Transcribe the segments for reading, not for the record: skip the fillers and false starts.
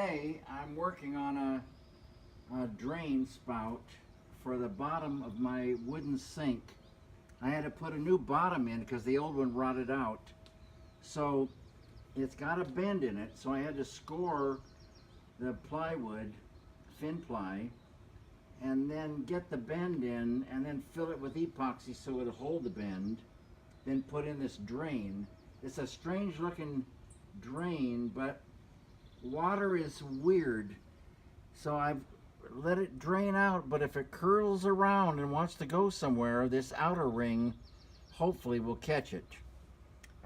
Today I'm working on a drain spout for the bottom of my wooden sink. I had to put a new bottom in because the old one rotted out. So it's got a bend in it, so I had to score the plywood, thin ply, and then get the bend in and then fill it with epoxy so it'll hold the bend, then put in this drain. It's a strange looking drain, but water is weird, so I've let it drain out, but if it curls around and wants to go somewhere, this outer ring hopefully will catch it.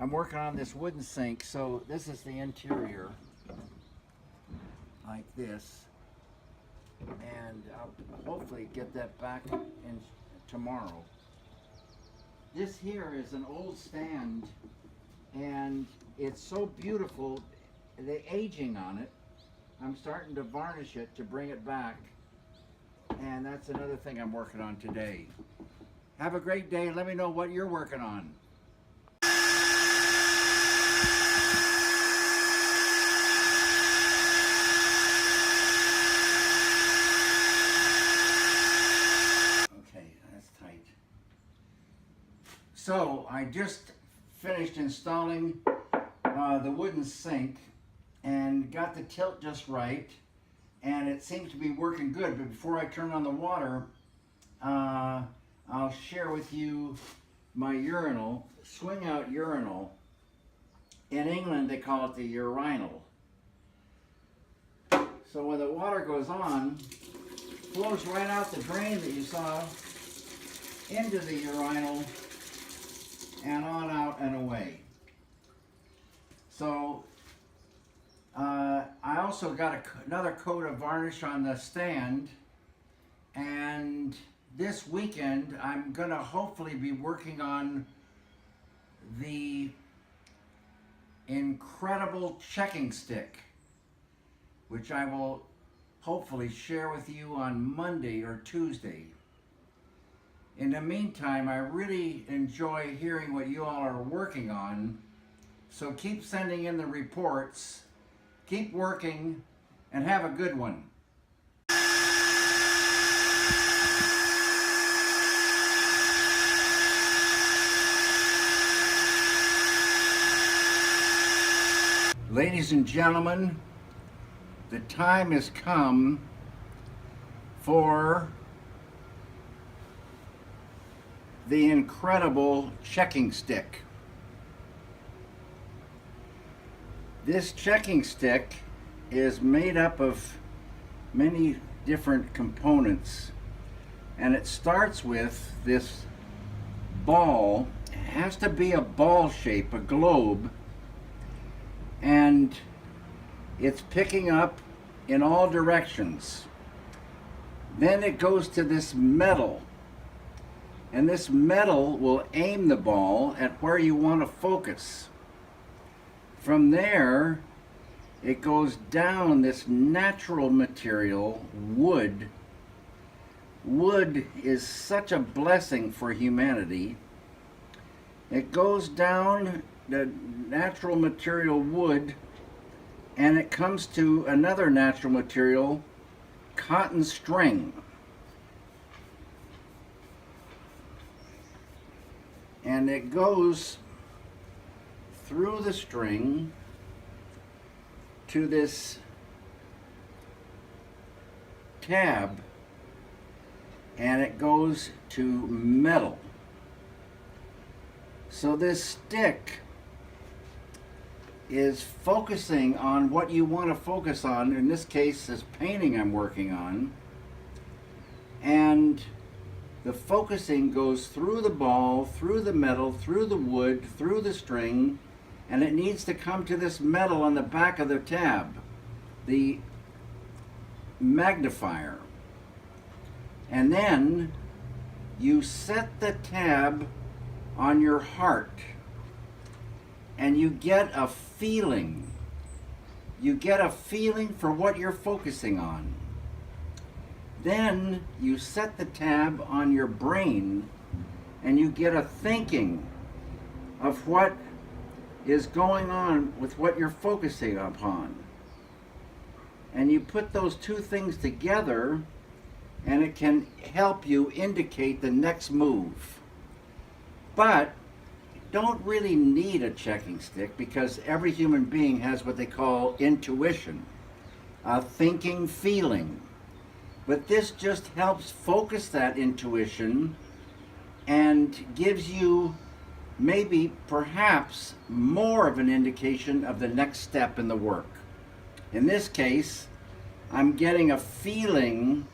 I'm working on this wooden sink, so this is the interior, like this, and I'll hopefully get that back in tomorrow. This here is an old stand, and it's so beautiful. The aging on it, I'm starting to varnish it to bring it back, and that's another thing I'm working on today. Have a great day. Let me know what you're working on. Okay, that's tight. So I just finished installing the wooden sink and got the tilt just right, and it seems to be working good. But before I turn on the water, I'll share with you my urinal, swing out urinal. In England they call it the urinal. So when the water goes on, flows right out the drain that you saw into the urinal and on out and away. So I also got another coat of varnish on the stand, and this weekend I'm gonna hopefully be working on the incredible checking stick, which I will hopefully share with you on Monday or Tuesday. In the meantime, I really enjoy hearing what you all are working on, so keep sending in the reports. Keep working, and have a good one. Ladies and gentlemen, the time has come for the incredible checking stick. This checking stick is made up of many different components, and it starts with this ball. It has to be a ball shape, a globe, and it's picking up in all directions. Then it goes to this metal, and this metal will aim the ball at where you want to focus. From there, it goes down this natural material, wood. Wood is such a blessing for humanity. It goes down the natural material wood, and it comes to another natural material, cotton string. And it goes through the string to this tab, and it goes to metal. So this stick is focusing on what you want to focus on. In this case, this painting I'm working on, and the focusing goes through the ball, through the metal, through the wood, through the string, and it needs to come to this metal on the back of the tab, the magnifier. And then you set the tab on your heart, and you get a feeling. You get a feeling for what you're focusing on. Then you set the tab on your brain, and you get a thinking of what is going on with what you're focusing upon. And you put those two things together and it can help you indicate the next move. But don't really need a checking stick because every human being has what they call intuition, a thinking feeling. But this just helps focus that intuition and gives you maybe perhaps more of an indication of the next step in the work. In this case, I'm getting a feeling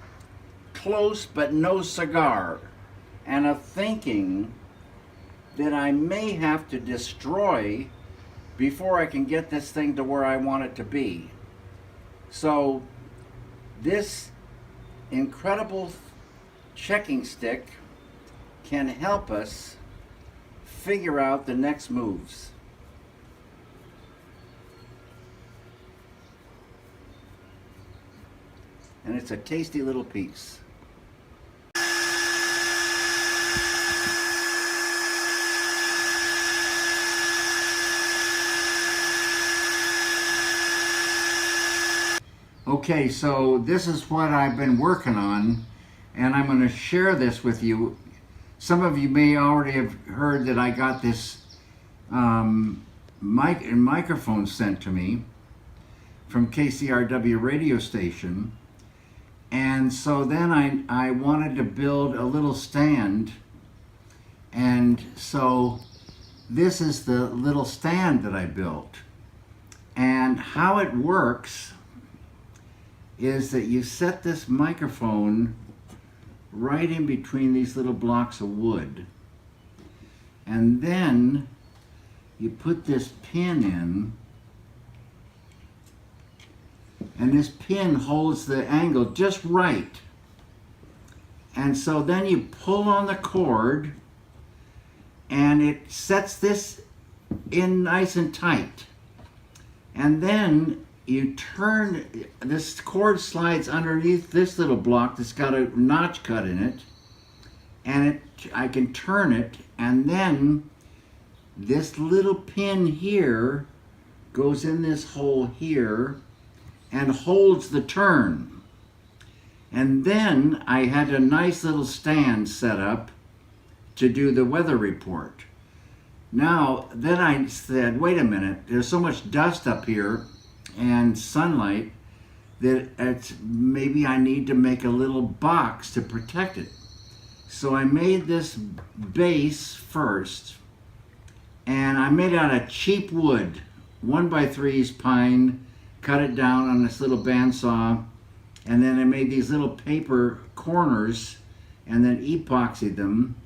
close but no cigar, and a thinking that I may have to destroy before I can get this thing to where I want it to be. So this incredible checking stick can help us figure out the next moves. And it's a tasty little piece. Okay, so this is what I've been working on, and I'm going to share this with you. Some of you may already have heard that I got this microphone sent to me from KCRW radio station, and so then I wanted to build a little stand, and so this is the little stand that I built. And how it works is that you set this microphone right in between these little blocks of wood, and then you put this pin in, and this pin holds the angle just right. And so then you pull on the cord and it sets this in nice and tight, and then you turn, this cord slides underneath this little block that's got a notch cut in it, and I can turn it, and then this little pin here goes in this hole here and holds the turn. And then I had a nice little stand set up to do the weather report. Now, then I said, wait a minute, there's so much dust up here and sunlight that maybe I need to make a little box to protect it. So I made this base first, and I made it out of cheap wood, 1x3s pine, cut it down on this little bandsaw, and then I made these little paper corners and then epoxied them,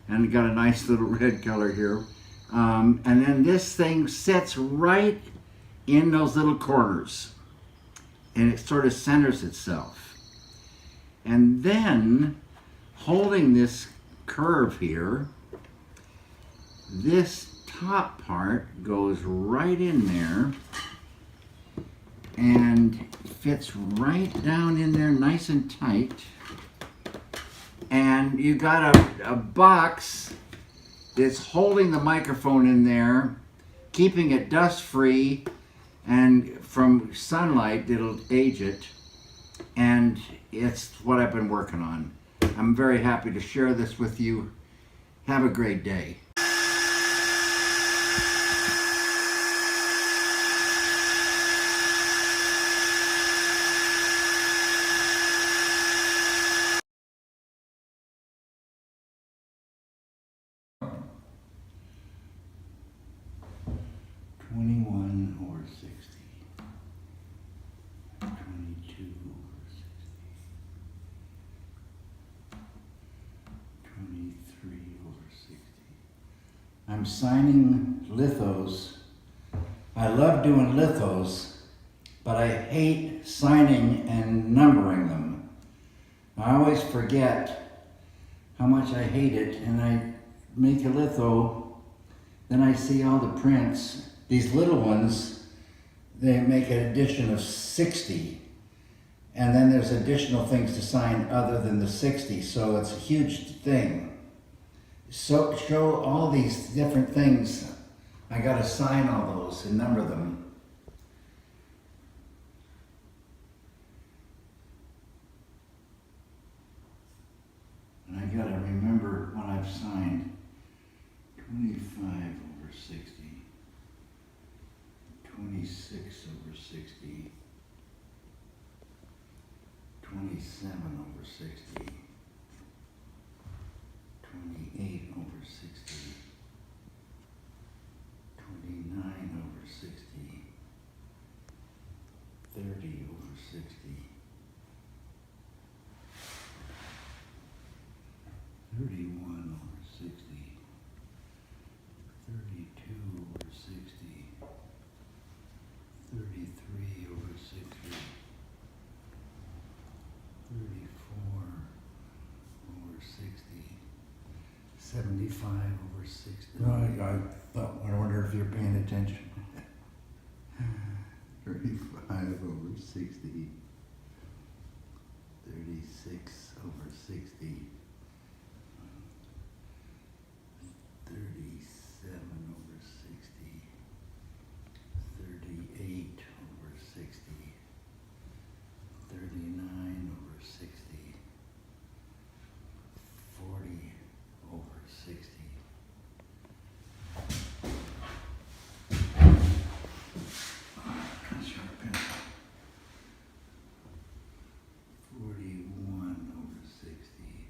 and it got a nice little red color here. And then this thing sits right in those little corners, and it sort of centers itself. And then, holding this curve here, this top part goes right in there and fits right down in there nice and tight. And you got a box that's holding the microphone in there, keeping it dust free, and from sunlight it'll age it, and it's what I've been working on. I'm very happy to share this with you. Have a great day. I'm signing lithos. I love doing lithos, but I hate signing and numbering them. I always forget how much I hate it, and I make a litho, then I see all the prints. These little ones, they make an edition of 60, and then there's additional things to sign other than the 60, so it's a huge thing. So show all these different things. I gotta sign all those and number them. I gotta remember what I've signed. 25/60. 26/60. 27/60. 28/60. 29/60. 30/60. 31/60. 32/60. 33/60. 34/60. 75/60. No, I wonder if you're paying attention. 35/60. 36/60. 37/60. 38/60. 39/60. 40/60. Sharp pencil. 41/60.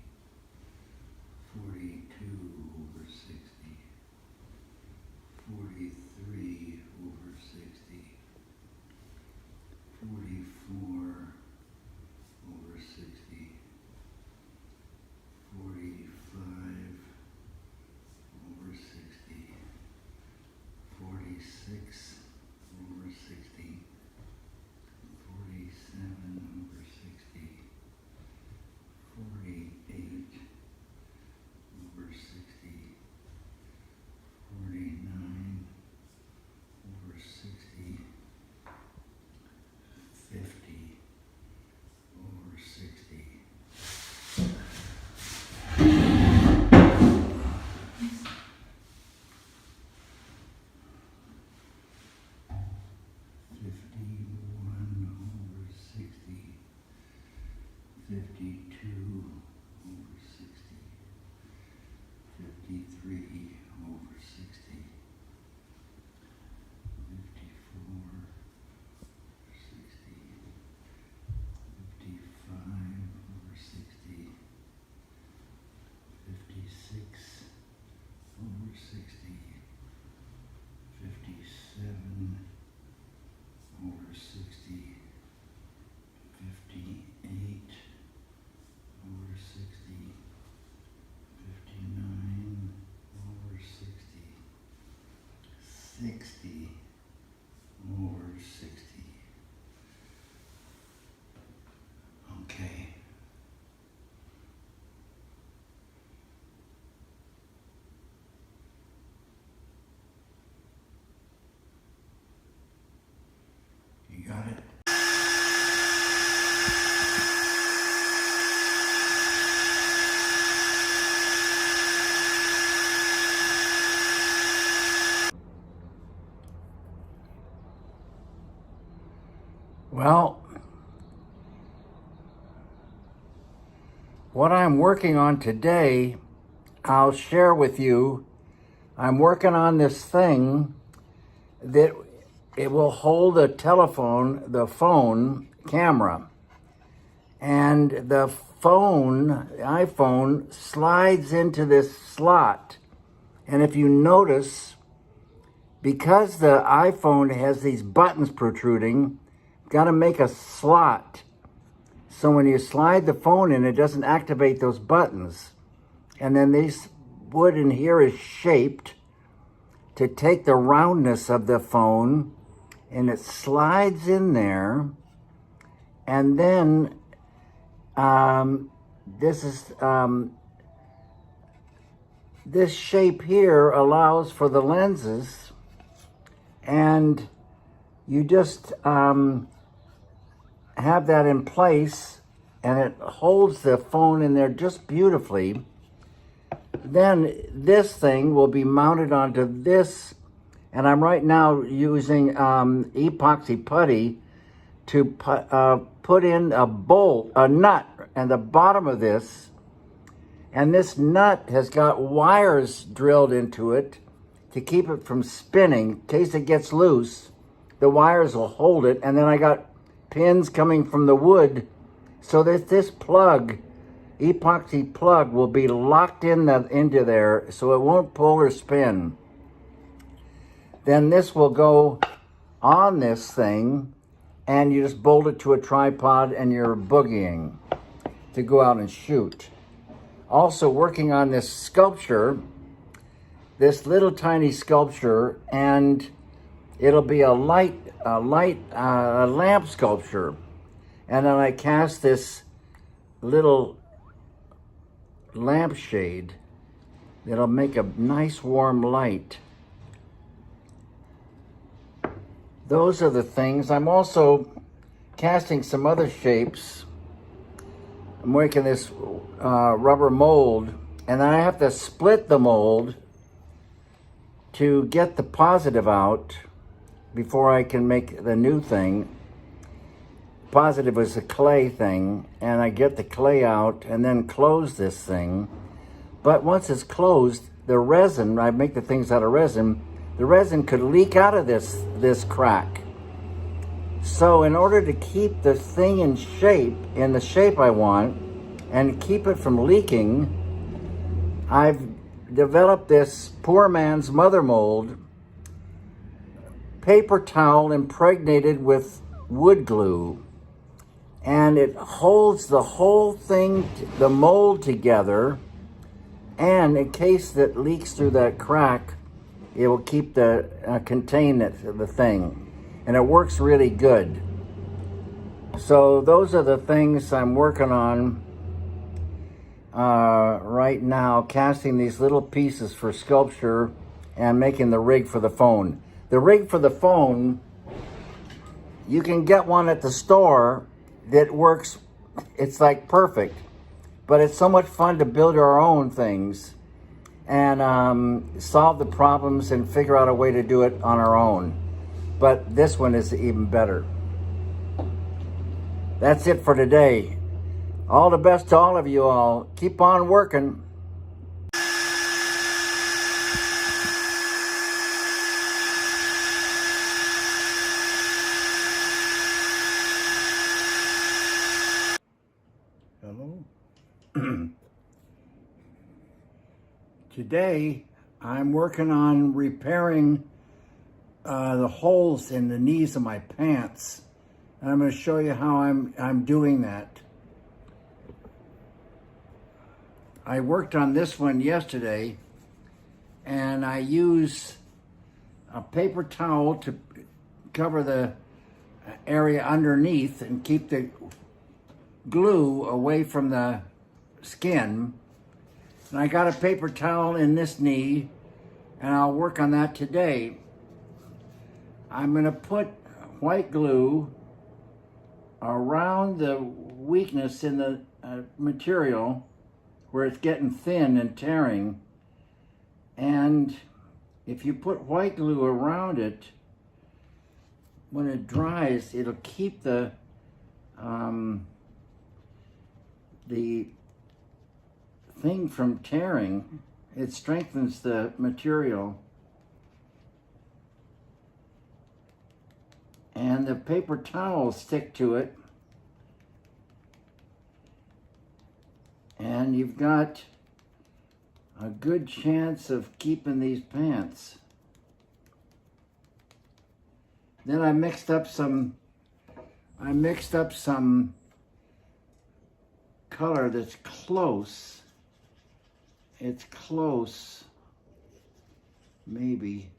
42/60. 43/60. 44/60. 45/60. 46/60. 47/60. 48/60. 49/60. 50/60. 51/60. 52/60. 53/60. 54/60. 55/60. 56/60. 57/60. 58/60. 59/60. 60/60. Okay. You got it? Well, what I'm working on today, I'll share with you. I'm working on this thing that it will hold the phone camera. And the iPhone slides into this slot. And if you notice, because the iPhone has these buttons protruding, got to make a slot. So when you slide the phone in, it doesn't activate those buttons. And then this wood in here is shaped to take the roundness of the phone, and it slides in there. And then this shape here allows for the lenses, and you just have that in place, and it holds the phone in there just beautifully. Then this thing will be mounted onto this, and I'm right now using epoxy putty to put in a nut at the bottom of this, And this nut has got wires drilled into it to keep it from spinning. In case it gets loose, the wires will hold it. And then I got pins coming from the wood so that this plug, epoxy plug, will be locked into there so it won't pull or spin. Then this will go on this thing, and you just bolt it to a tripod and you're boogieing to go out and shoot. Also working on this sculpture, this little tiny sculpture, and it'll be a lamp sculpture. And then I cast this little lampshade that'll make a nice warm light. Those are the things. I'm also casting some other shapes. I'm making this rubber mold, and then I have to split the mold to get the positive out before I can make the new thing. Positive was a clay thing, and I get the clay out and then close this thing. But once it's closed, the resin, I make the things out of resin, the resin could leak out of this crack. So in order to keep the thing in the shape I want, and keep it from leaking, I've developed this poor man's mother mold, paper towel impregnated with wood glue. And it holds the whole thing, the mold together, and in case that leaks through that crack, it will keep contain the thing. And it works really good. So those are the things I'm working on right now, casting these little pieces for sculpture and making the rig for the phone. The rig for the phone, you can get one at the store that works, it's like perfect, but it's so much fun to build our own things and solve the problems and figure out a way to do it on our own. But this one is even better. That's it for today. All the best to all of you all. Keep on working. Hello. Today, I'm working on repairing the holes in the knees of my pants. And I'm going to show you how I'm doing that. I worked on this one yesterday, and I use a paper towel to cover the area underneath and keep the glue away from the skin. And I got a paper towel in this knee, and I'll work on that today. I'm going to put white glue around the weakness in the material where it's getting thin and tearing. And if you put white glue around it, when it dries, it'll keep the thing from tearing. It strengthens the material. And the paper towels stick to it. And you've got a good chance of keeping these pants. Then I mixed up some color that's close. It's close, maybe.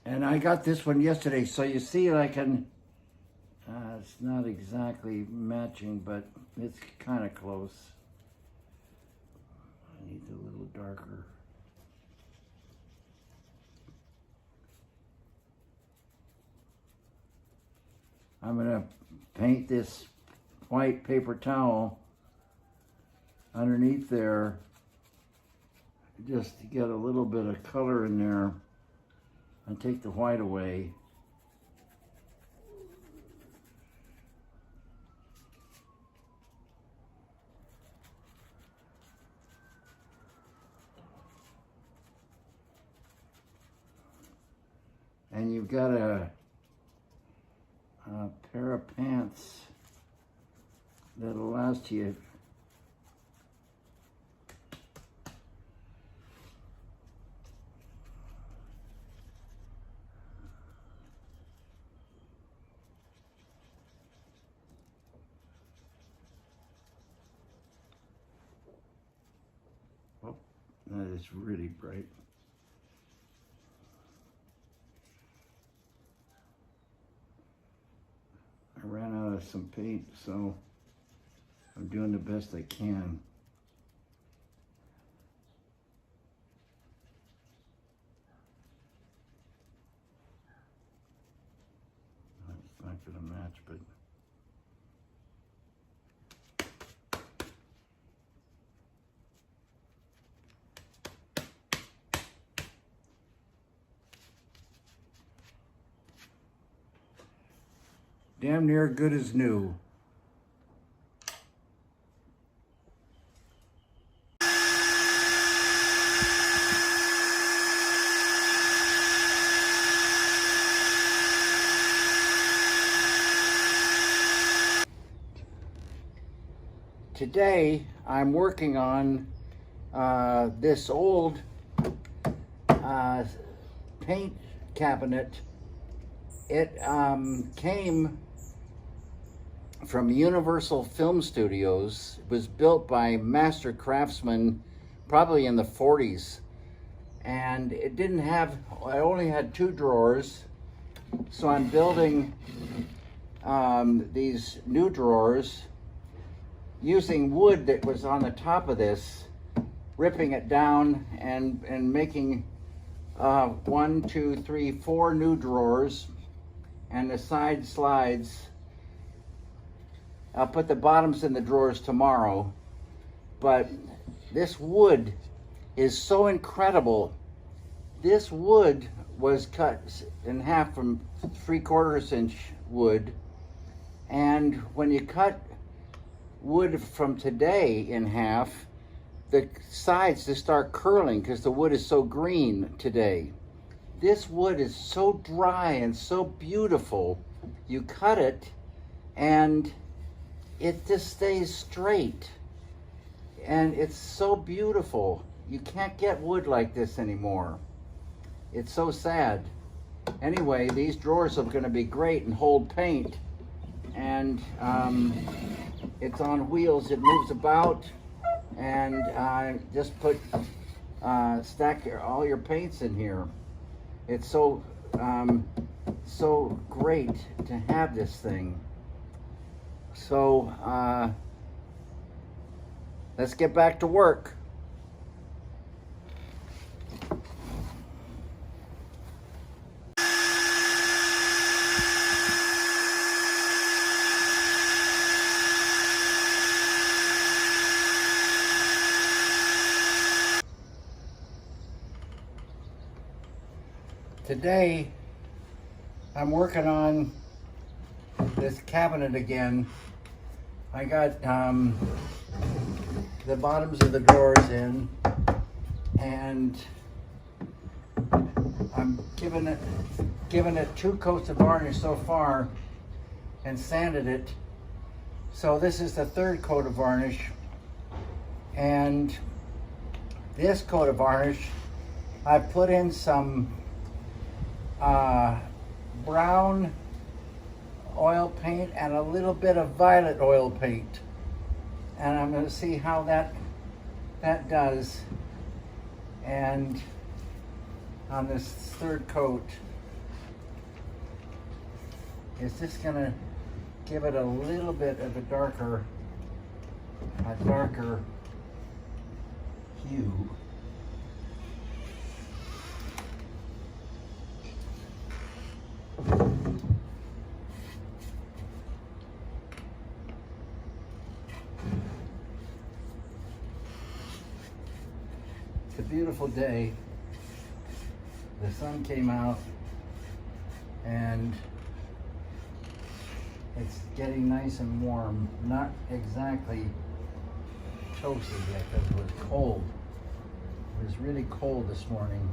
And I got this one yesterday, so you see I can, it's not exactly matching, but it's kind of close. I need it a little darker. I'm gonna paint this white paper towel underneath there just to get a little bit of color in there and take the white away. and you've got a pair of pants that'll last you that is really bright. I ran out of some paint, so I'm doing the best I can. It's not gonna match, but damn near good as new. Today I'm working on this old paint cabinet. It came from Universal Film Studios. It was built by master craftsmen probably in the 40s, and it didn't have, I only had 2 drawers, so I'm building these new drawers using wood that was on the top of this, ripping it down and making 1, 2, 3, 4 new drawers, and the side slides. I'll put the bottoms in the drawers tomorrow, but this wood is so incredible. This wood was cut in half from 3/4 inch wood, and when you cut wood from today in half, the sides just start curling because the wood is so green today. This wood is so dry and so beautiful. You cut it and it just stays straight, and it's so beautiful. You can't get wood like this anymore. It's so sad. Anyway, these drawers are going to be great and hold paint, and it's on wheels. It moves about, and just put stack all your paints in here. It's so so great to have this thing. So let's get back to work. Today I'm working on this cabinet again. I got the bottoms of the drawers in, and I'm giving it 2 coats of varnish so far and sanded it. So this is the 3rd coat of varnish, and this coat of varnish I put in some brown oil paint and a little bit of violet oil paint, and I'm going to see how that does. And on this 3rd coat, is just going to give it a little bit of a darker hue. It's a beautiful day. The sun came out and it's getting nice and warm. Not exactly toasted yet because it was cold. It was really cold this morning.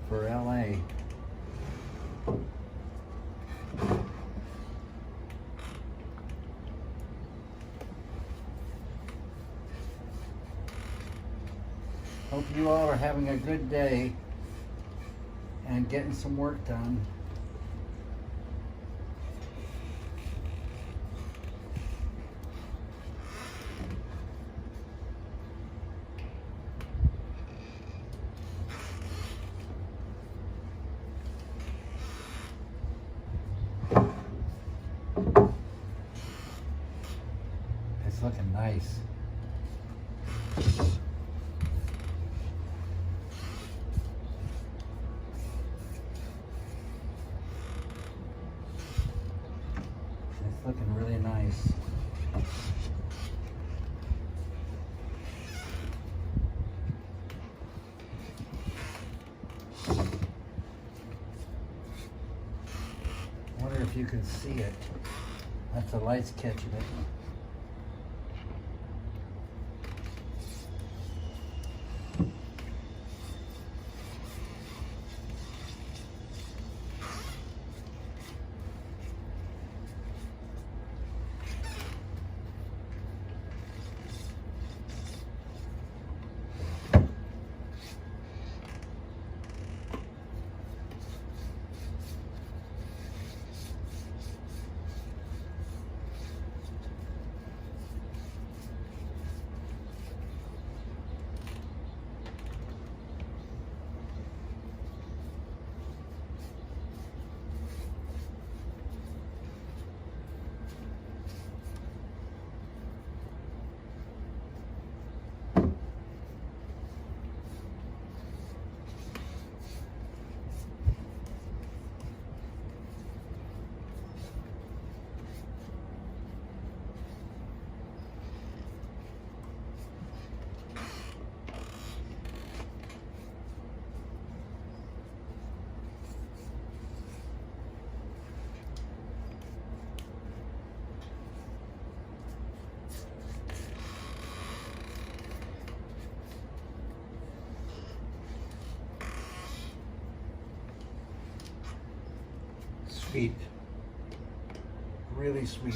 for LA. Hope you all are having a good day and getting some work done. It's looking nice. It's looking really nice. Wonder if you can see it. That's the lights catching it. Sweet. Really sweet.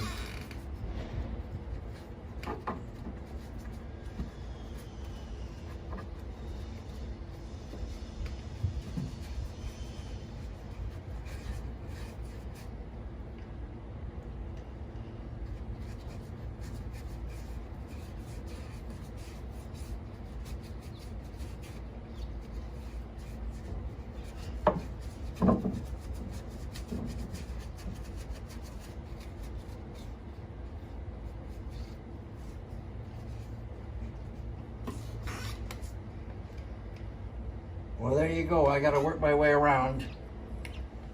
Well, there you go. I got to work my way around.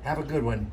Have a good one.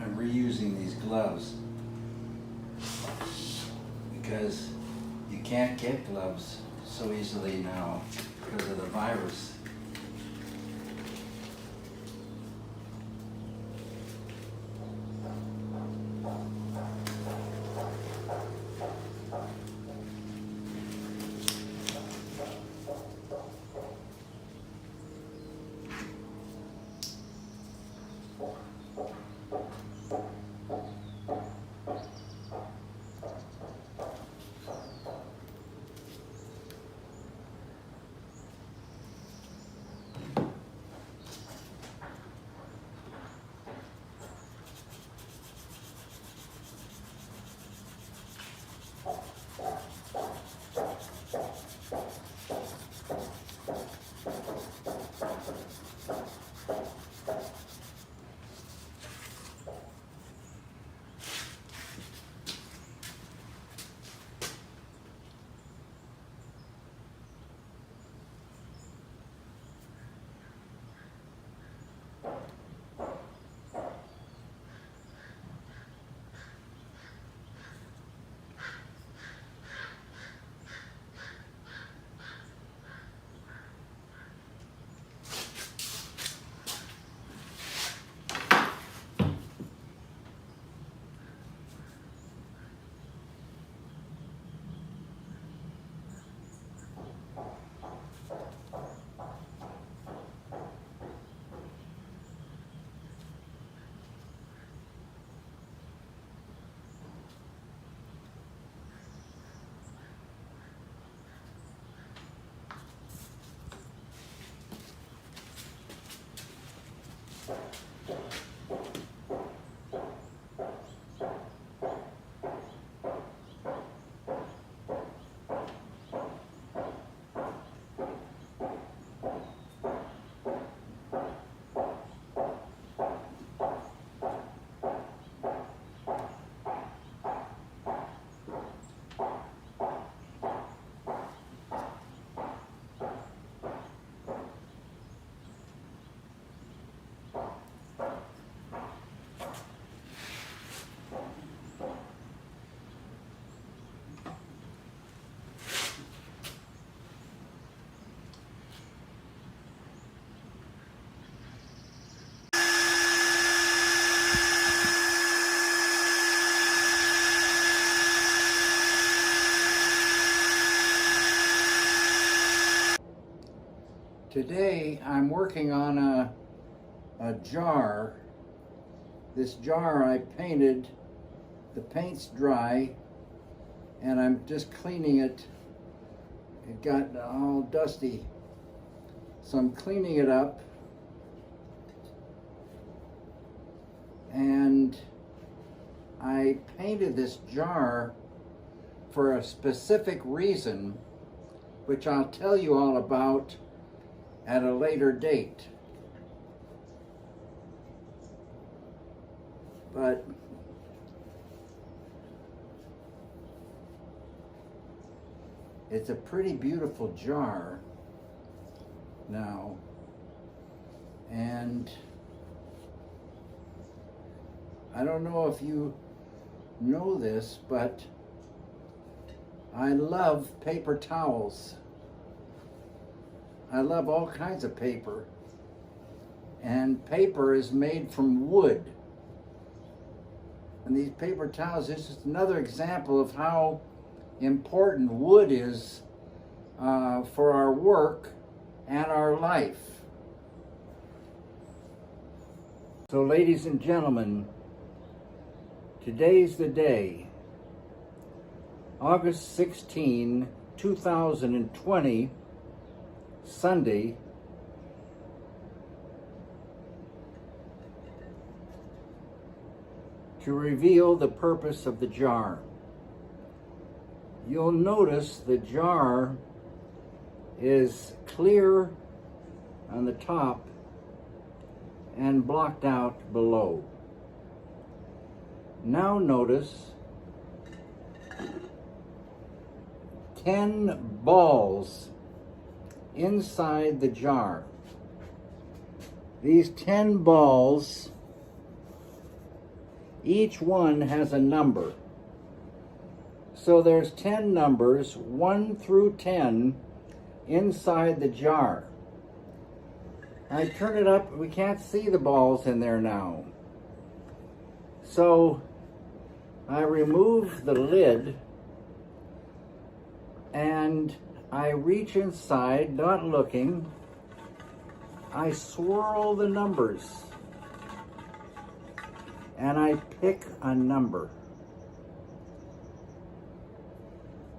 I'm reusing these gloves because you can't get gloves so easily now because of the virus. Today I'm working on a jar. This jar I painted, the paint's dry, and I'm just cleaning it. It got all dusty, so I'm cleaning it up. And I painted this jar for a specific reason, which I'll tell you all about at a later date. But it's a pretty beautiful jar now, and I don't know if you know this, but I love paper towels. I love all kinds of paper, and paper is made from wood. And these paper towels is just another example of how important wood is for our work and our life. So, ladies and gentlemen, today's the day, August 16, 2020, Sunday. To reveal the purpose of the jar. You'll notice the jar is clear on the top and blocked out below. Now notice 10 balls inside the jar. These 10 balls, each one has a number. So there's 10 numbers, 1 through 10, inside the jar. I turn it up, we can't see the balls in there now. So I remove the lid and I reach inside, not looking. I swirl the numbers and I pick a number.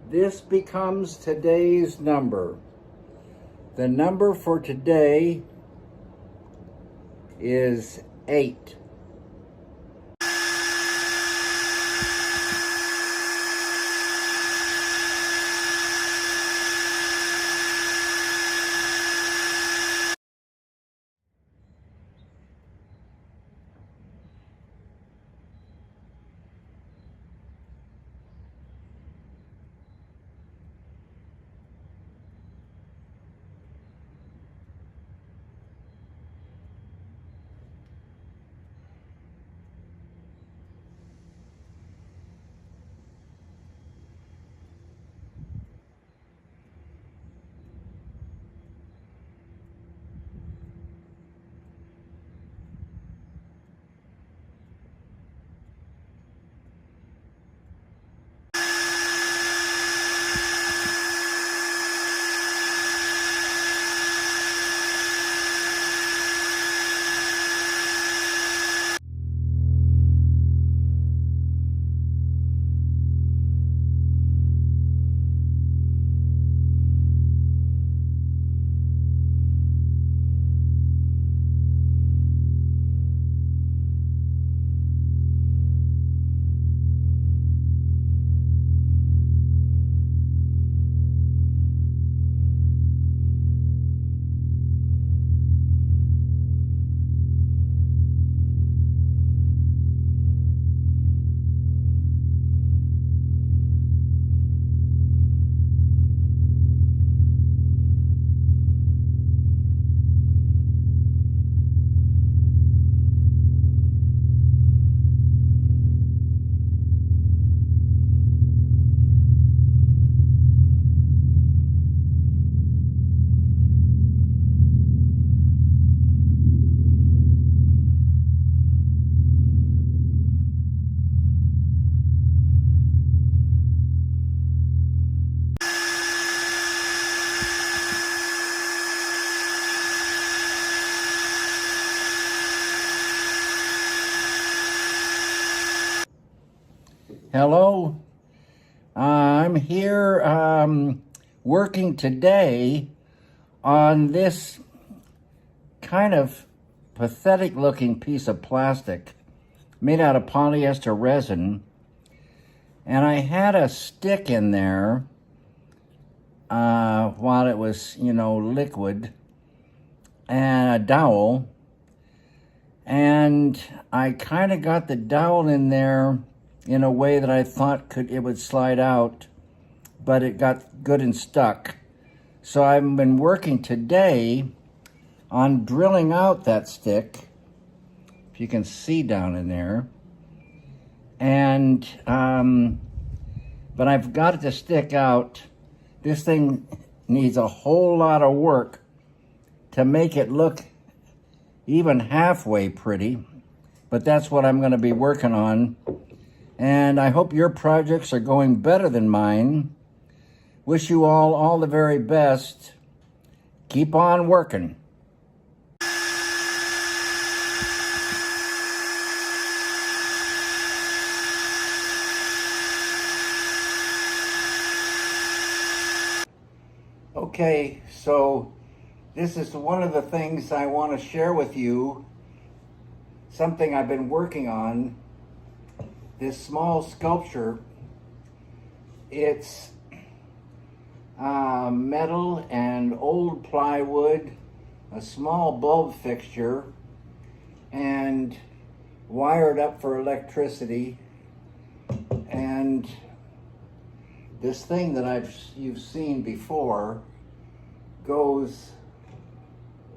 This becomes today's number. The number for today is 8. Hello. I'm here working today on this kind of pathetic looking piece of plastic made out of polyester resin. And I had a stick in there while it was, liquid, and a dowel. And I kind of got the dowel in there in a way that I thought it would slide out, but it got good and stuck. So I've been working today on drilling out that stick, if you can see down in there. And, but I've got it to stick out. This thing needs a whole lot of work to make it look even halfway pretty, but that's what I'm going to be working on. And I hope your projects are going better than mine. Wish you all the very best. Keep on working. Okay, so this is one of the things I want to share with you, something I've been working on, this small sculpture. It's metal and old plywood, a small bulb fixture, and wired up for electricity, and this thing that you've seen before goes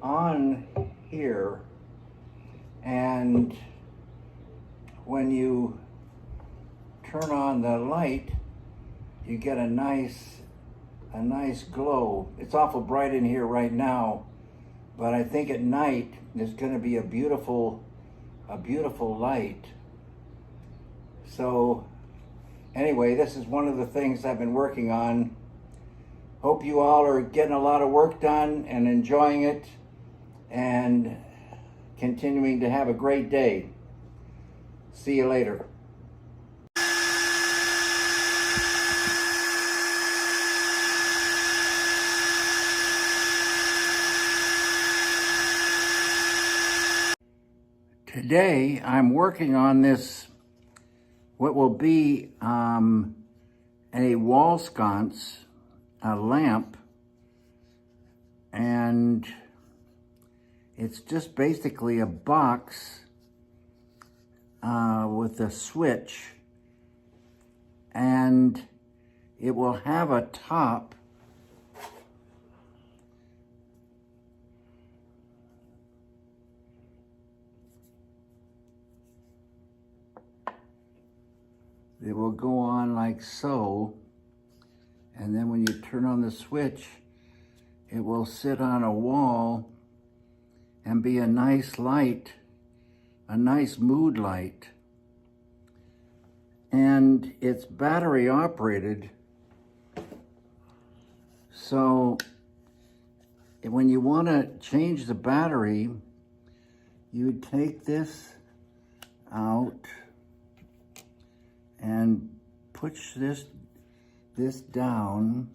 on here, and when you turn on the light, you get a nice glow. It's awful bright in here right now, but I think at night there's going to be a beautiful light. So anyway, this is one of the things I've been working on. Hope you all are getting a lot of work done and enjoying it and continuing to have a great day. See you later. Today I'm working on this, what will be a wall sconce, a lamp, and it's just basically a box with a switch, and it will have a top it will go on like so, and then when you turn on the switch, it will sit on a wall and be a nice light, a nice mood light. And it's battery operated, so when you want to change the battery, you would take this out and push this down,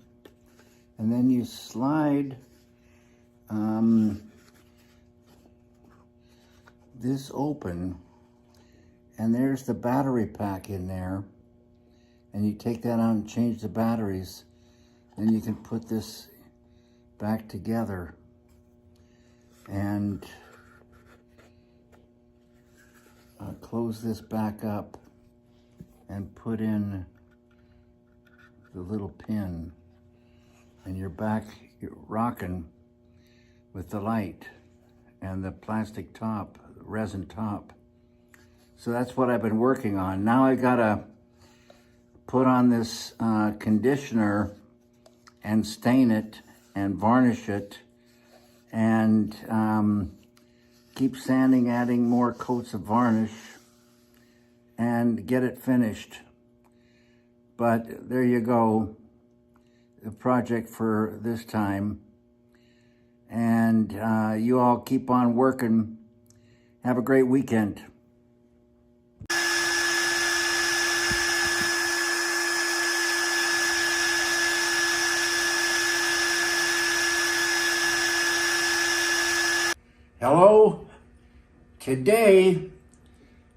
and then you slide this open, and there's the battery pack in there, and you take that out and change the batteries. Then you can put this back together and close this back up and put in the little pin, and you're rocking with the light and the plastic top, resin top. So that's what I've been working on. Now I gotta put on this conditioner and stain it and varnish it, and keep sanding, adding more coats of varnish, and get it finished. But there you go, the project for this time. And you all keep on working. Have a great weekend. Today,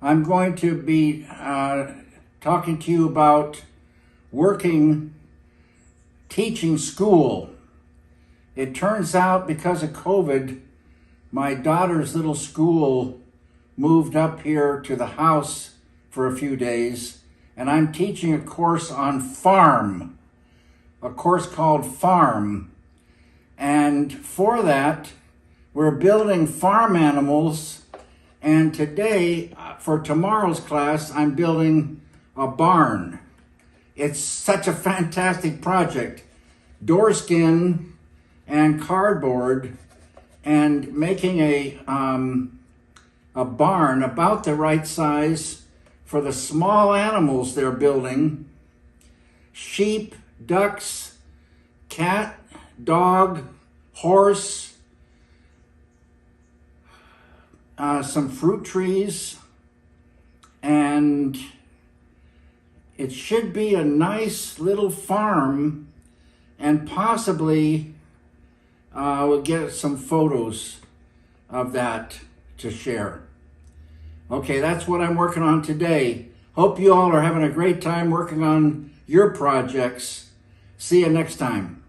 I'm going to be talking to you about teaching school. It turns out because of COVID, my daughter's little school moved up here to the house for a few days, and I'm teaching a course on farm, a course called Farm. And for that, we're building farm animals. And today, for tomorrow's class, I'm building a barn. It's such a fantastic project. Door skin and cardboard, and making a barn about the right size for the small animals they're building. Sheep, ducks, cat, dog, horse, some fruit trees, and it should be a nice little farm, and possibly we'll get some photos of that to share. Okay, that's what I'm working on today. Hope you all are having a great time working on your projects. See you next time.